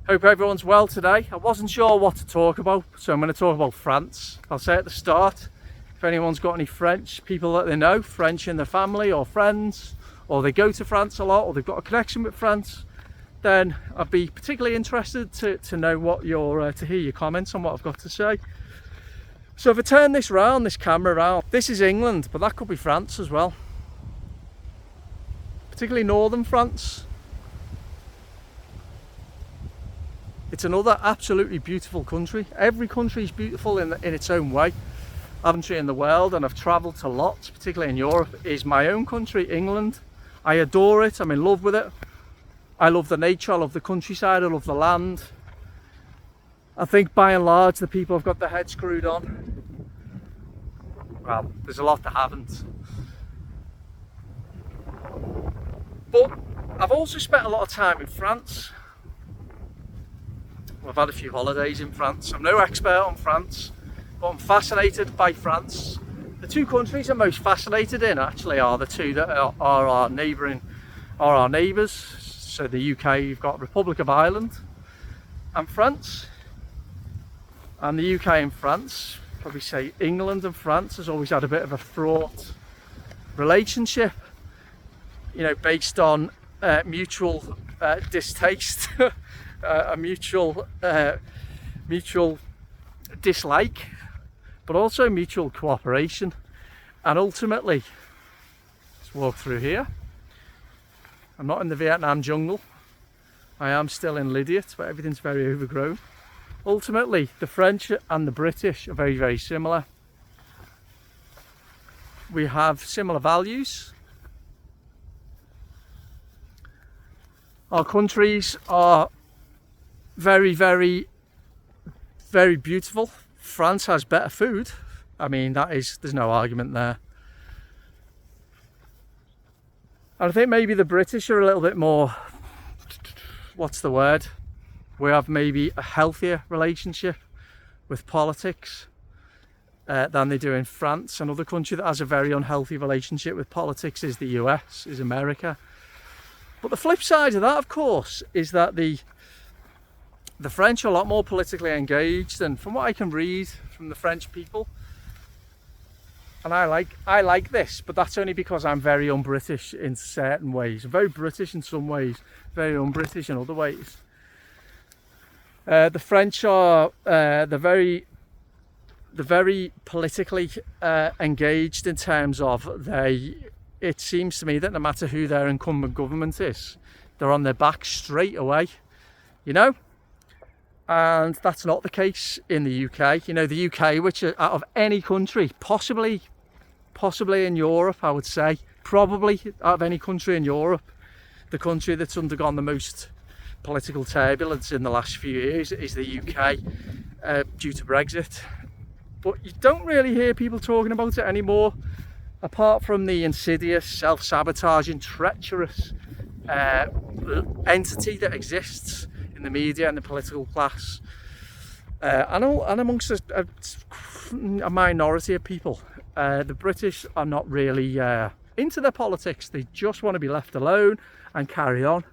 Hope everyone's well today. I wasn't sure what to talk about, so I'm going to talk about France. I'll say at the start, if anyone's got any French people that they know, French in their family or friends, or they go to France a lot, or they've got a connection with France, then I'd be particularly interested to know what to hear your comments on what I've got to say. So if I turn this camera around, this is England, but that could be France as well. Particularly northern France. It's another absolutely beautiful country. Every country is beautiful in its own way. Country in the world, and I've travelled to lots, particularly in Europe, is my own country, England. I adore it, I'm in love with it. I love the nature, I love the countryside, I love the land. I think by and large the people have got their head screwed on. Well, there's a lot that haven't. But I've also spent a lot of time in France. I've had a few holidays in France. I'm no expert on France, but I'm fascinated by France. The two countries I'm most fascinated in actually are the two that are our neighbours. So the UK, you've got Republic of Ireland and France. And the UK and France, probably say England and France has always had a bit of a fraught relationship, you know, based on mutual distaste, a mutual dislike, but also mutual cooperation. And ultimately, let's walk through here. I'm not in the Vietnam jungle. I am still in Lydiate, but everything's very overgrown. Ultimately, the French and the British are very, very similar. We have similar values. Our countries are very, very, very beautiful. France has better food. I mean, there's no argument there. And I think maybe the British are a little bit more, what's the word? We have maybe a healthier relationship with politics than they do in France. Another country that has a very unhealthy relationship with politics is the US, is America. But the flip side of that, of course, is that the French are a lot more politically engaged, and from what I can read from the French people, and I like this, but that's only because I'm very un-British in certain ways. I'm very British in some ways, very un-British in other ways. The French are they're very politically engaged in terms of it seems to me that no matter who their incumbent government is, they're on their back straight away, you know? And that's not the case in the UK. You know, the UK, which out of any country, possibly in Europe, I would say, probably out of any country in Europe, the country that's undergone the most political turbulence in the last few years is the UK, due to Brexit. But you don't really hear people talking about it anymore, apart from the insidious, self-sabotaging, treacherous entity that exists in the media and the political class, and amongst a minority of people. The British are not really into their politics. They just want to be left alone and carry on.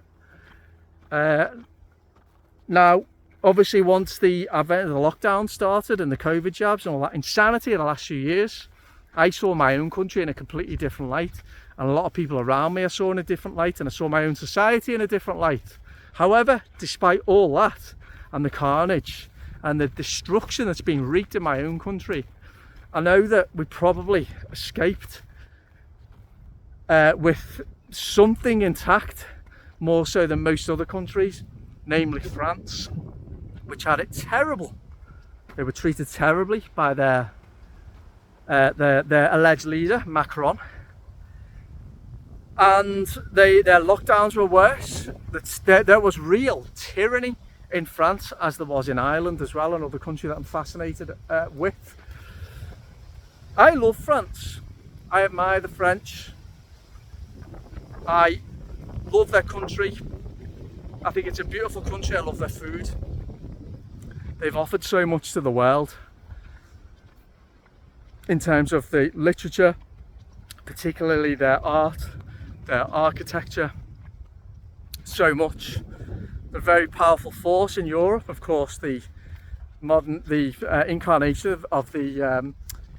Now, obviously, once the advent of the lockdown started and the COVID jabs and all that insanity in the last few years, I saw my own country in a completely different light, and a lot of people around me I saw in a different light, and I saw my own society in a different light. However, despite all that and the carnage and the destruction that's been wreaked in my own country, I know that we probably escaped with something intact, more so than most other countries, namely France, which had it terrible. They were treated terribly by their alleged leader, Macron. And their lockdowns were worse. There was real tyranny in France, as there was in Ireland as well, another country that I'm fascinated with. I love France. I admire the French. I love their country. I think it's a beautiful country. I love their food. They've offered so much to the world in terms of the literature, particularly their art, their architecture, so much. a very powerful force in Europe. Of course, the incarnation of the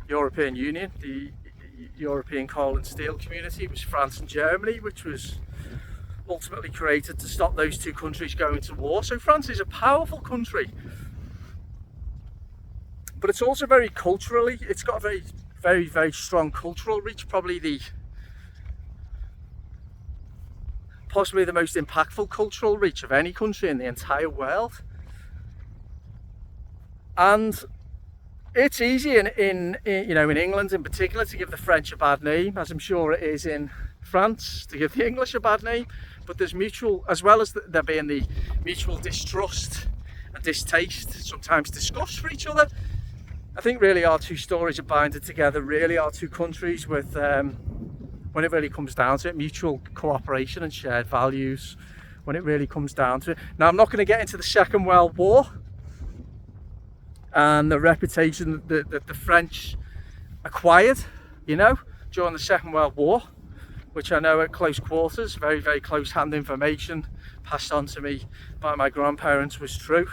European Union, the European coal and steel community, was France and Germany, which was ultimately created to stop those two countries going to war. So France is a powerful country, but it's also very culturally, it's got a very strong cultural reach, possibly the most impactful cultural reach of any country in the entire world. And it's easy in England in particular to give the French a bad name, as I'm sure it is in France to give the English a bad name. But there's mutual, as well as there being the mutual distrust and distaste, sometimes disgust for each other. I think really our two stories are binded together, really our two countries, with when it really comes down to it, mutual cooperation and shared values, when it really comes down to it. Now, I'm not going to get into the Second World War and the reputation that the French acquired, during the Second World War, which I know at close quarters, very close hand information passed on to me by my grandparents, was true.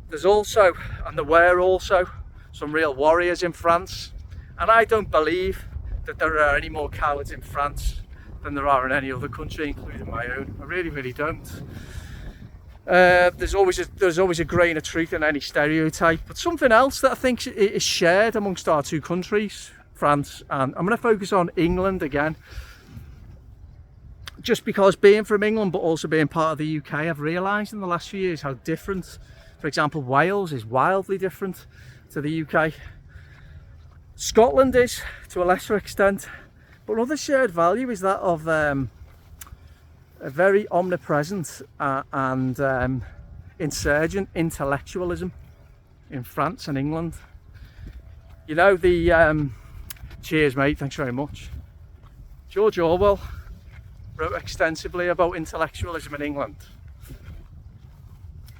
There's also, and there were also, some real warriors in France, and I don't believe that there are any more cowards in France than there are in any other country, including my own. I really don't. There's always a grain of truth in any stereotype, but something else that I think is shared amongst our two countries, France, and I'm going to focus on England again, just because being from England but also being part of the UK, I've realised in the last few years how different, for example, Wales is wildly different to the UK. Scotland is to a lesser extent, but another shared value is that of a very omnipresent and insurgent intellectualism in France and England. Cheers, mate, thanks very much. George Orwell wrote extensively about intellectualism in England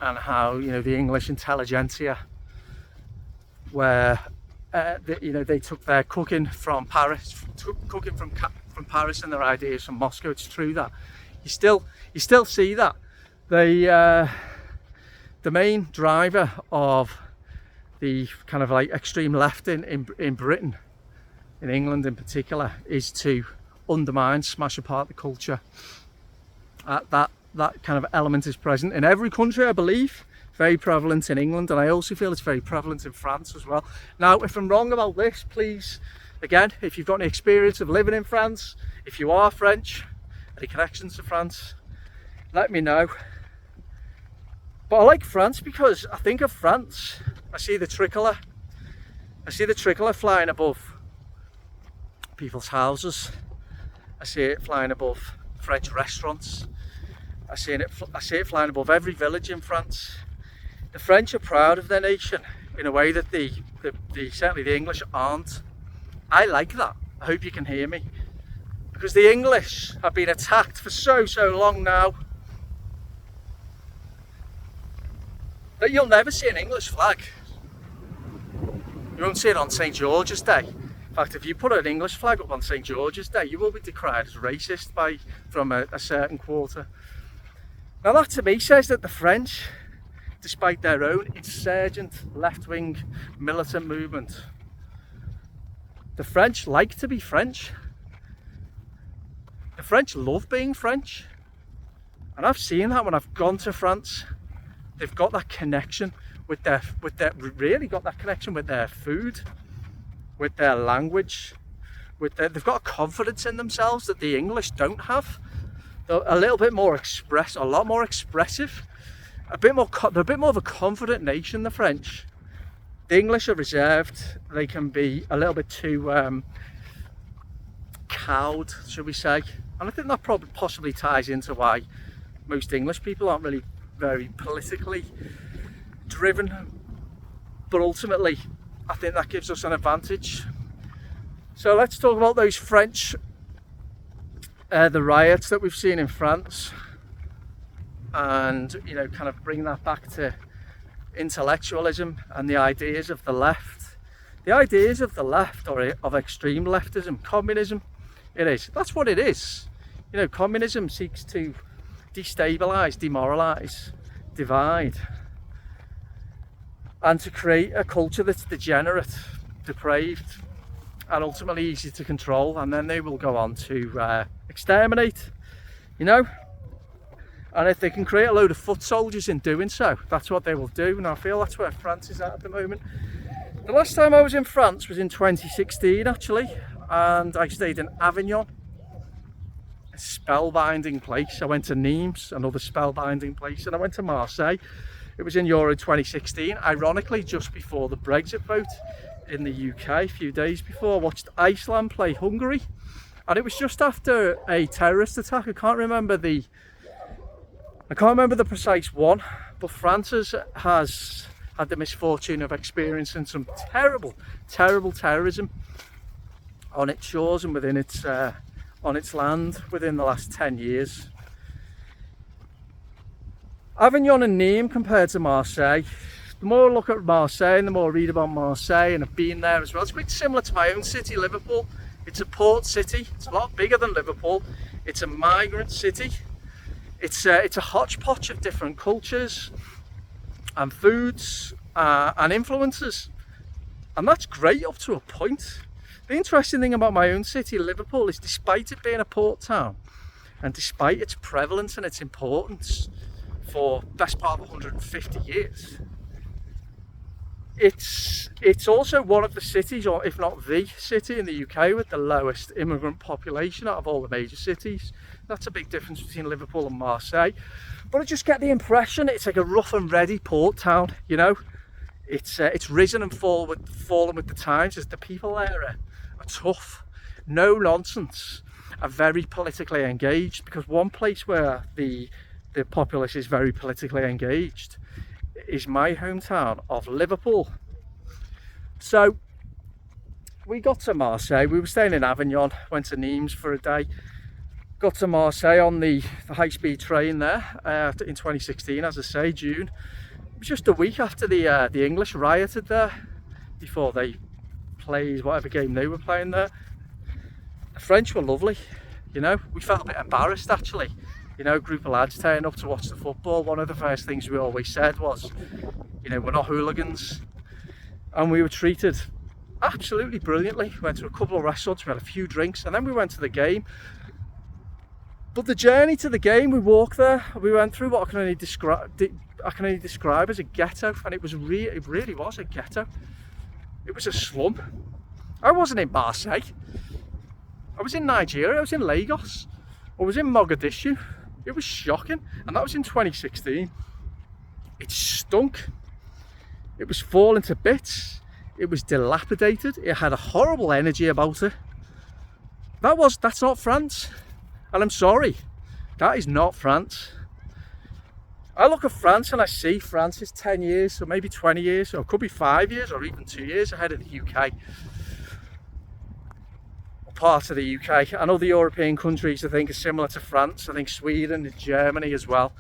and how the English intelligentsia were they took their cooking from Paris, from Paris, and their ideas from Moscow. It's true that you still see that the main driver of the kind of like extreme left in Britain, in England in particular, is to undermine, smash apart the culture. That kind of element is present in every country, I believe. Very prevalent in England, and I also feel it's very prevalent in France as well. Now, if I'm wrong about this, please, again, if you've got any experience of living in France, if you are French, any connections to France, let me know. But I like France because I think of France, I see the tricolour. I see the tricolour flying above people's houses. I see it flying above French restaurants. I see it flying above every village in France. The French are proud of their nation in a way that certainly the English aren't. I like that. I hope you can hear me. Because the English have been attacked for so long now that you'll never see an English flag. You won't see it on St. George's Day. In fact, if you put an English flag up on St. George's Day, you will be decried as racist from a certain quarter. Now that to me says that the French, despite their own insurgent left-wing militant movement, the French like to be French. The French love being French. And I've seen that when I've gone to France. They've got that connection with their really got that connection with their food, with their language, they've got a confidence in themselves that the English don't have. They're a little bit more a lot more expressive. They're a bit more of a confident nation, the French. The English are reserved. They can be a little bit too cowed, should we say. And I think that probably possibly ties into why most English people aren't really very politically driven. But ultimately, I think that gives us an advantage. So let's talk about those French, the riots that we've seen in France. And kind of bring that back to intellectualism and the ideas of the left. The ideas of the left, or of extreme leftism, communism, it is. That's what it is. Communism seeks to destabilise, demoralise, divide, and to create a culture that's degenerate, depraved, and ultimately easy to control. And then they will go on to exterminate, you know. And if they can create a load of foot soldiers in doing so, that's what they will do. And I feel that's where France is at the moment. The last time I was in France was in 2016 actually, and I stayed in Avignon, a spellbinding place. I went to Nimes, another spellbinding place, and I went to Marseille. It was in Euro 2016, ironically just before the Brexit vote in the UK, a few days before. I watched Iceland play Hungary, and it was just after a terrorist attack. I can't remember the precise one, but France has had the misfortune of experiencing some terrible terrorism on its shores and within its on its land within the last 10 years. Avignon and Nîmes compared to Marseille, the more I look at Marseille and the more I read about Marseille, and I've been there as well, it's quite similar to my own city, Liverpool. It's a port city, it's a lot bigger than Liverpool, it's a migrant city, it's a hodgepodge of different cultures and foods and influences, and that's great up to a point. The interesting thing about my own city, Liverpool, is despite it being a port town and despite its prevalence and its importance for the best part of 150 years, it's also one of the cities, or if not the city in the UK with the lowest immigrant population out of all the major cities. That's a big difference between Liverpool and Marseille. But I just get the impression it's like a rough and ready port town, you know. It's risen and fallen with the times, as the people there are tough, no nonsense, are very politically engaged. Because one place where the populace is very politically engaged is my hometown of Liverpool. So we got to Marseille, we were staying in Avignon, went to Nimes for a day, got to Marseille on the high-speed train there in 2016, as I say, June. It was just a week after the English rioted there, before they played whatever game they were playing there. The French were lovely, you know. We felt a bit embarrassed actually, you know, a group of lads turning up to watch the football. One of the first things we always said was, you know, we're not hooligans, and we were treated absolutely brilliantly. We went to a couple of restaurants, we had a few drinks, and then we went to the game. But the journey to the game, we walked there, we went through what I can only describe as a ghetto, and it really was a ghetto. It was a slum. I wasn't in Marseille, I was in Nigeria, I was in Lagos, I was in Mogadishu. It was shocking, and that was in 2016. It stunk, it was falling to bits, it was dilapidated, it had a horrible energy about it. That's not France. And I'm sorry, that is not France. I look at France and I see France is 10 years, or maybe 20 years, or it could be 5 years, or even 2 years ahead of the UK. Or part of the UK. And other European countries I think are similar to France. I think Sweden and Germany as well.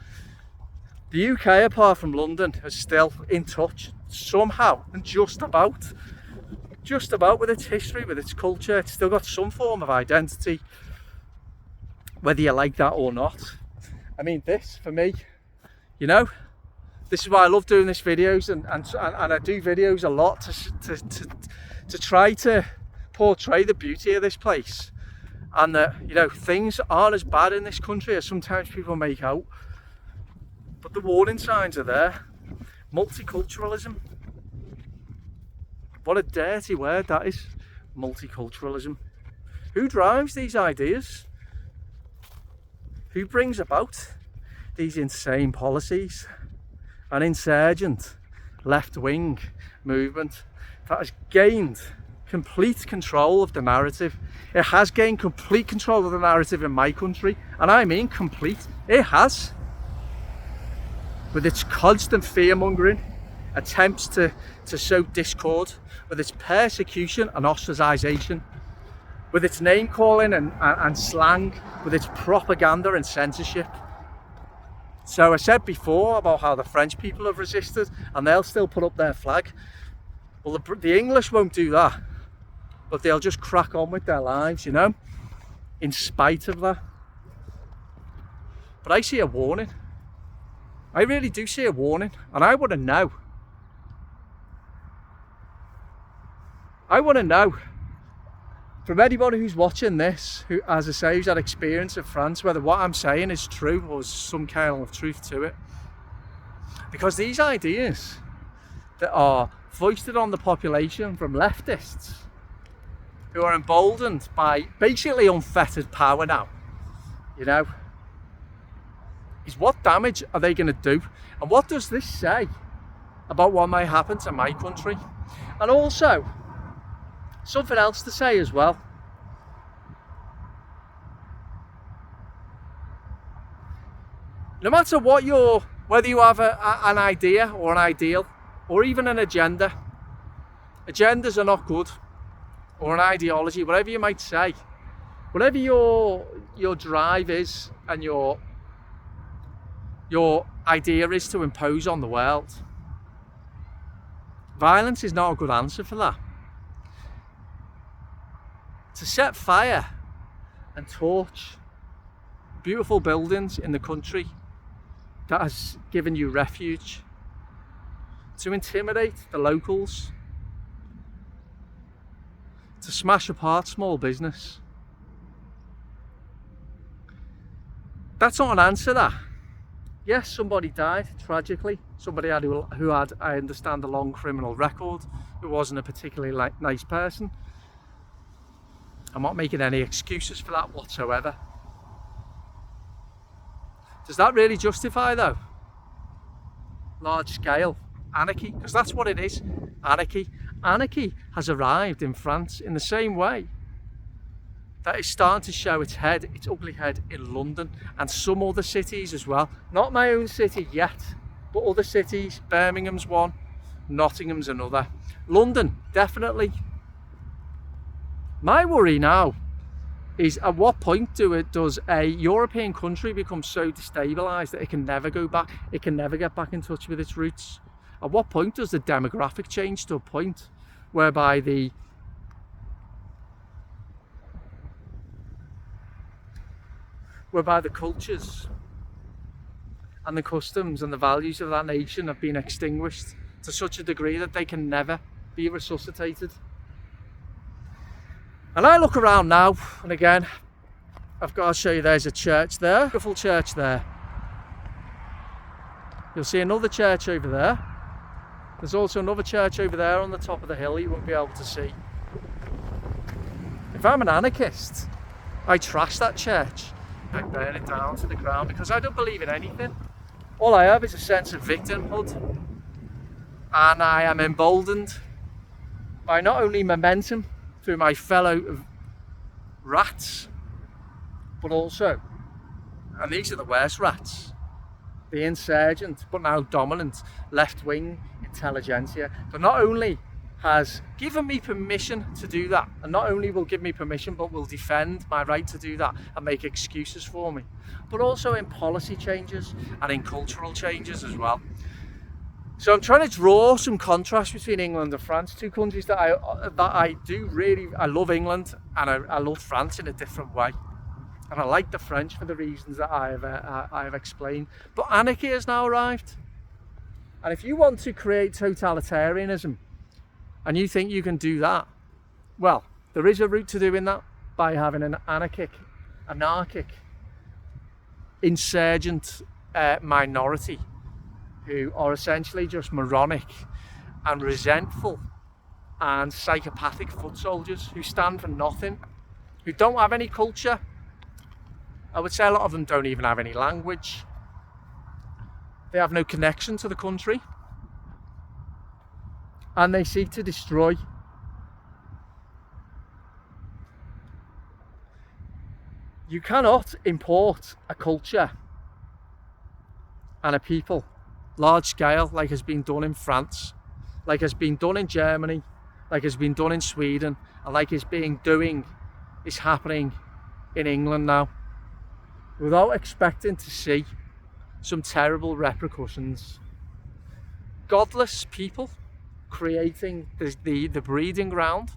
The UK, apart from London, is still in touch somehow, and just about with its history, with its culture. It's still got some form of identity, whether you like that or not. I mean, this for me, you know, this is why I love doing these videos, and I do videos a lot to try to portray the beauty of this place, and that, you know, things aren't as bad in this country as sometimes people make out, but the warning signs are there. Multiculturalism, what a dirty word that is. Multiculturalism. Who drives these ideas? Who brings about these insane policies? An insurgent left-wing movement that has gained complete control of the narrative. It has gained complete control of the narrative in my country, and I mean complete. It has. With its constant fear-mongering, attempts to sow discord, with its persecution and ostracisation, with its name-calling and slang, with its propaganda and censorship. So I said before about how the French people have resisted, and they'll still put up their flag. Well, the English won't do that, but they'll just crack on with their lives, you know, in spite of that. But I see a warning. I really do see a warning, and I want to know. I want to know from anybody who's watching this, who, as I say, who's had experience of France, whether what I'm saying is true or there's some kernel of truth to it. Because these ideas that are foisted on the population from leftists, who are emboldened by basically unfettered power now, you know, is what damage are they going to do? And what does this say about what may happen to my country? And also, something else to say as well. No matter what whether you have an idea or an ideal, or even an agenda, agendas are not good, or an ideology, whatever you might say, whatever your drive is and your idea is to impose on the world, violence is not a good answer for that. To set fire and torch beautiful buildings in the country that has given you refuge, to intimidate the locals, to smash apart small business, that's not an answer, that. Yes, somebody died tragically, somebody who had, I understand, a long criminal record, who wasn't a particularly nice person. I'm not making any excuses for that whatsoever. Does that really justify, though, large scale anarchy? Because that's what it is, anarchy. Anarchy has arrived in France in the same way that it's starting to show its ugly head in London and some other cities as well. Not my own city yet, but other cities. Birmingham's one, Nottingham's another. London, definitely. My worry now is, at what point does a European country become so destabilised that it can never go back, it can never get back in touch with its roots? At what point does the demographic change to a point whereby the cultures and the customs and the values of that nation have been extinguished to such a degree that they can never be resuscitated? And I look around now, and again, I've got to show you, there's a church there, beautiful church there. You'll see another church over there. There's also another church over there on the top of the hill you won't be able to see. If I'm an anarchist, I trash that church. I burn it down to the ground, because I don't believe in anything. All I have is a sense of victimhood, and I am emboldened by not only momentum through my fellow rats, but also, and these are the worst rats, the insurgent but now dominant left-wing intelligentsia that not only has given me permission to do that, and not only will give me permission but will defend my right to do that and make excuses for me, but also in policy changes and in cultural changes as well. So I'm trying to draw some contrast between England and France, two countries that I do really, I love England and I love France in a different way. And I like the French for the reasons that I have explained. But anarchy has now arrived. And if you want to create totalitarianism and you think you can do that, well, there is a route to doing that by having an anarchic, insurgent minority who are essentially just moronic and resentful and psychopathic foot soldiers who stand for nothing, who don't have any culture. I would say a lot of them don't even have any language. They have no connection to the country, and they seek to destroy. You cannot import a culture and a people large scale, like has been done in France, like has been done in Germany, like has been done in Sweden, and like is happening in England now, without expecting to see some terrible repercussions. Godless people creating the breeding ground.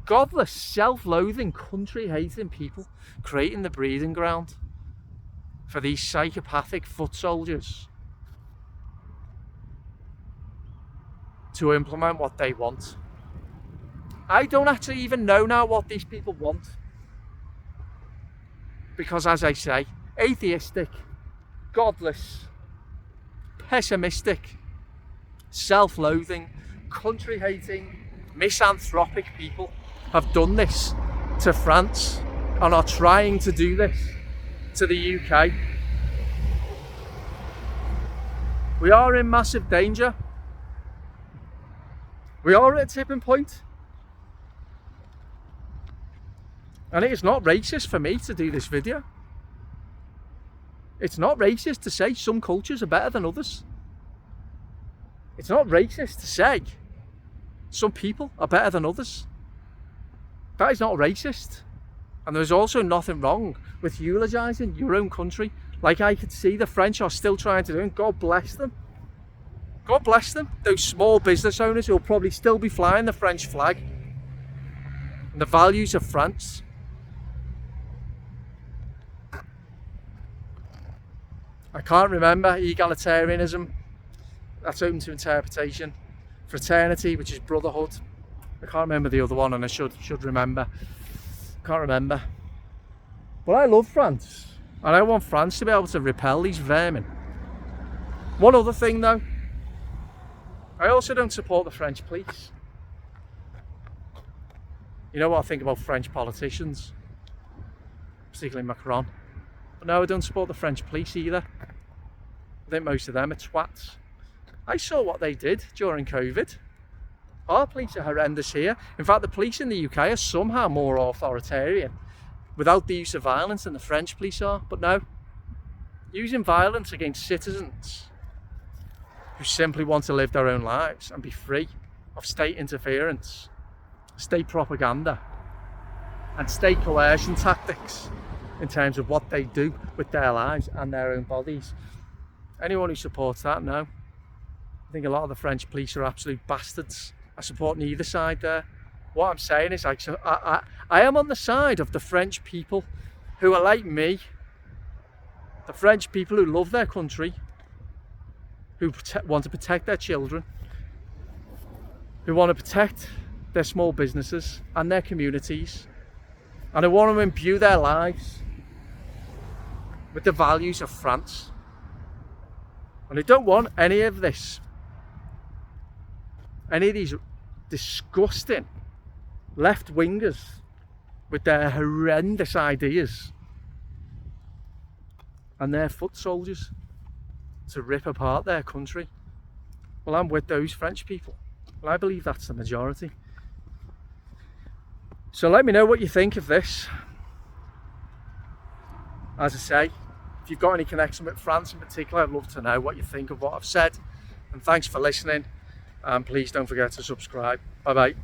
Godless, self-loathing, country-hating people creating the breeding ground. for these psychopathic foot soldiers to implement what they want. I don't actually even know now what these people want. Because, as I say, atheistic, godless, pessimistic, self-loathing, country-hating, misanthropic people have done this to France and are trying to do this to the UK. We are in massive danger. We are at a tipping point. And it is not racist for me to do this video. It's not racist to say some cultures are better than others. It's not racist to say some people are better than others. That is not racist. And there's also nothing wrong with eulogising your own country, like I could see the French are still trying to do, and God bless them. God bless them, those small business owners who will probably still be flying the French flag and the values of France. I can't remember egalitarianism, that's open to interpretation. Fraternity, which is brotherhood. I can't remember the other one, and I should remember. Can't remember. But I love France, and I want France to be able to repel these vermin. One other thing though, I also don't support the French police. You know what I think about French politicians, particularly Macron. But no, I don't support the French police either. I think most of them are twats. I saw what they did during COVID. Our police are horrendous here. In fact, the police in the UK are somehow more authoritarian without the use of violence than the French police are. But no, using violence against citizens who simply want to live their own lives and be free of state interference, state propaganda, and state coercion tactics in terms of what they do with their lives and their own bodies. Anyone who supports that, no. I think a lot of the French police are absolute bastards. I support neither side there. What I'm saying is I am on the side of the French people who are like me. The French people who love their country, who want to protect their children, who want to protect their small businesses and their communities, and who want to imbue their lives with the values of France. And I don't want any of this, any of these disgusting left-wingers with their horrendous ideas and their foot soldiers to rip apart their country. Well, I'm with those French people. Well, I believe that's the majority. So let me know what you think of this. As I say, if you've got any connection with France in particular, I'd love to know what you think of what I've said. And thanks for listening. And please don't forget to subscribe. Bye bye.